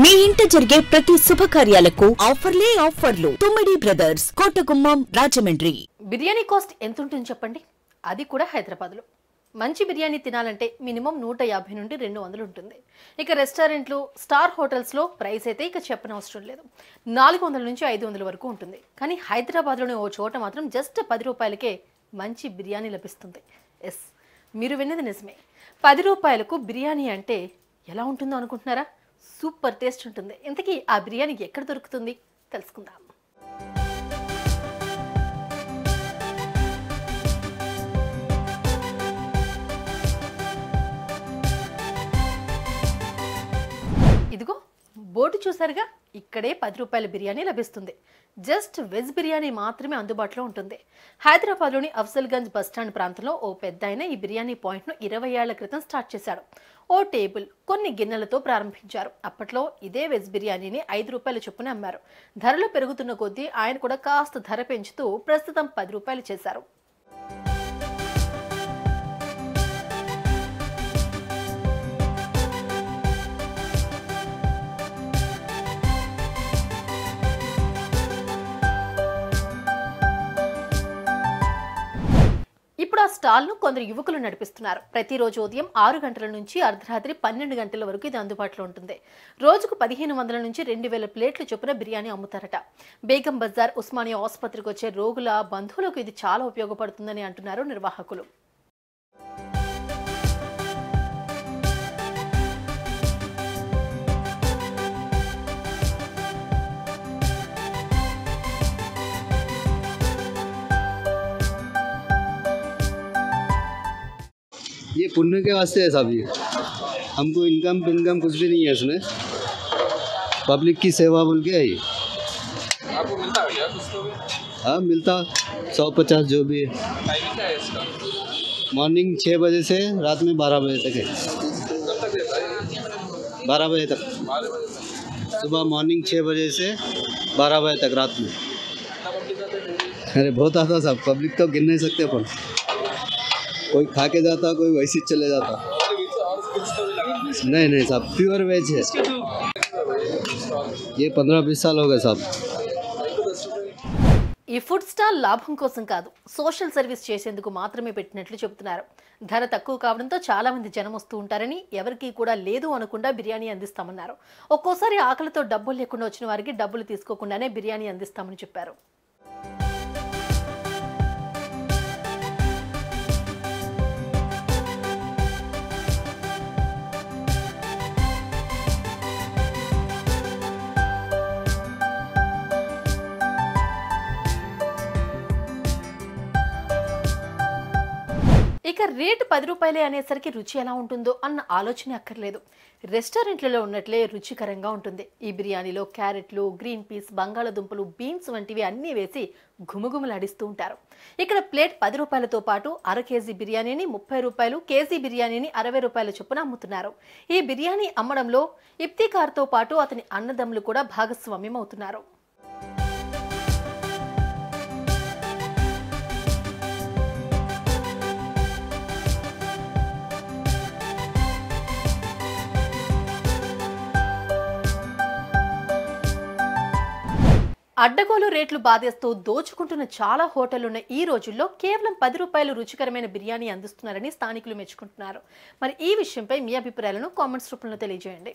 మీ ఇంట జరిగే ప్రతి శుభకార్యాలకు ఆఫర్లు తుమ్మిడి బ్రదర్స్ కోటగుమ్మం రాజమండ్రి. బిర్యానీ కాస్ట్ ఎంత ఉంటుంది చెప్పండి? అది కూడా హైదరాబాద్లో. మంచి బిర్యానీ తినాలంటే మినిమం 150 నుండి 200 ఉంటుంది. ఇక రెస్టారెంట్లు, స్టార్ హోటల్స్లో ప్రైస్ అయితే ఇక చెప్పనవసరం లేదు. 400 నుంచి 500 వరకు ఉంటుంది. కానీ హైదరాబాద్లోని ఓ చోట మాత్రం జస్ట్ 10 రూపాయలకే మంచి బిర్యానీ లభిస్తుంది. ఎస్, మీరు విన్నది నిజమే. 10 రూపాయలకు బిర్యానీ అంటే ఎలా ఉంటుందో అనుకుంటున్నారా? సూపర్ టేస్ట్ ఉంటుంది. ఇంతకీ ఆ బిర్యానీ ఎక్కడ దొరుకుతుంది తెలుసుకుందాం. ఇదిగో బోర్డు చూసారుగా, ఇక్కడే 10 రూపాయల బిర్యానీ లభిస్తుంది. జస్ట్ వెజ్ బిర్యానీ మాత్రమే అందుబాటులో ఉంటుంది. హైదరాబాద్లోని అఫ్జల్గంజ్ బస్టాండ్ ప్రాంతంలో ఓ పెద్దాయన ఈ బిర్యానీ పాయింట్ను 20 ఏళ్ల క్రితం స్టార్ట్ చేశాడు. ఓ టేబుల్, కొన్ని గిన్నెలతో ప్రారంభించారు. అప్పట్లో ఇదే వెజ్ బిర్యానీని 5 రూపాయల చొప్పున అమ్మారు. ధరలు పెరుగుతున్న కొద్దీ ఆయన కూడా కాస్త ధర పెంచుతూ ప్రస్తుతం 10 రూపాయలు చేశారు. ఇప్పుడు ఆ స్టాల్ను కొందరు యువకులు నడిపిస్తున్నారు. ప్రతిరోజు ఉదయం 6 గంటల నుంచి అర్ధరాత్రి 12 గంటల వరకు ఇది అందుబాటులో ఉంటుంది. రోజుకు 1500 నుంచి 2000 ప్లేట్ల చొప్పున బిర్యానీ అమ్ముతారట. బేగం బజార్, ఉస్మానియా ఆసుపత్రికి వచ్చే రోగుల బంధువులకు ఇది చాలా ఉపయోగపడుతుందని అంటున్నారు నిర్వాహకులు. ये पुण्य के वास्ते है सब। ये हमको इनकम कुछ भी नहीं है इसमें, पब्लिक की सेवा बोल के है ये। आपको मिलता है क्या कुछ तो भी? हाँ मिलता, 150 जो भी है। टाइमिंग क्या है इसका? मॉर्निंग 6 बजे से रात में 12 बजे तक है। कब तक रहता है? 12 बजे तक, 12 बजे तक। सुबह मॉर्निंग 6 बजे से 12 बजे तक रात में। कितना पब्लिक आता है? अरे बहुत आता सब, पब्लिक तो गिन नहीं सकते अपन। कोई खा के जाता, कोई वैसे ही चले जाता। और कुछ तो भी लगा? नहीं साहब, प्योर वेज है ये। 15-20 साल हो गए साहब। ఈ ఫుడ్ స్టాల్ లాభం కోసం కాదు, సోషల్ సర్వీస్ చేసేందుకు మాత్రమే పెట్టినట్లు చెబుతున్నారు. ధర తక్కువ కావడంతో చాలా మంది జనం వస్తూ ఉంటారని, ఎవరికి కూడా లేదు అనకుండా బిర్యానీ అందిస్తామన్నారు. ఒక్కోసారి ఆకలితో డబ్బులు లేకుండా వచ్చిన వారికి డబ్బులు తీసుకోకుండానే బిర్యానీ అందిస్తామని చెప్పారు. ఇక రేటు 10 రూపాయలే అనేసరికి రుచి ఎలా ఉంటుందో అన్న ఆలోచన అక్కర్లేదు. రెస్టారెంట్లలో ఉన్నట్లే రుచికరంగా ఉంటుంది. ఈ బిర్యానీలో క్యారెట్లు, గ్రీన్ పీస్, బంగాళదుంపలు, బీన్స్ వంటివి అన్నీ వేసి ఘుమఘుమలాడిస్తూ ఉంటారు. ఇక్కడ ప్లేట్ 10 రూపాయలతో పాటు అర కేజీ బిర్యానీని 30 రూపాయలు, కేజీ బిర్యానీని 60 రూపాయల చొప్పున అమ్ముతున్నారు. ఈ బిర్యానీ అమ్మడంలో ఇఫ్తికార్తో పాటు అతని అన్నదమ్ములు కూడా భాగస్వామ్యం అవుతున్నారు. అడ్డగోలు రేట్లు బాధేస్తూ దోచుకుంటున్న చాలా హోటళ్లున్న ఈ రోజుల్లో కేవలం 10 రూపాయలు రుచికరమైన బిర్యానీ అందిస్తున్నారని స్థానికులు మెచ్చుకుంటున్నారు. మరి ఈ విషయంపై మీ అభిప్రాయాలను కామెంట్స్ రూపంలో తెలియజేయండి.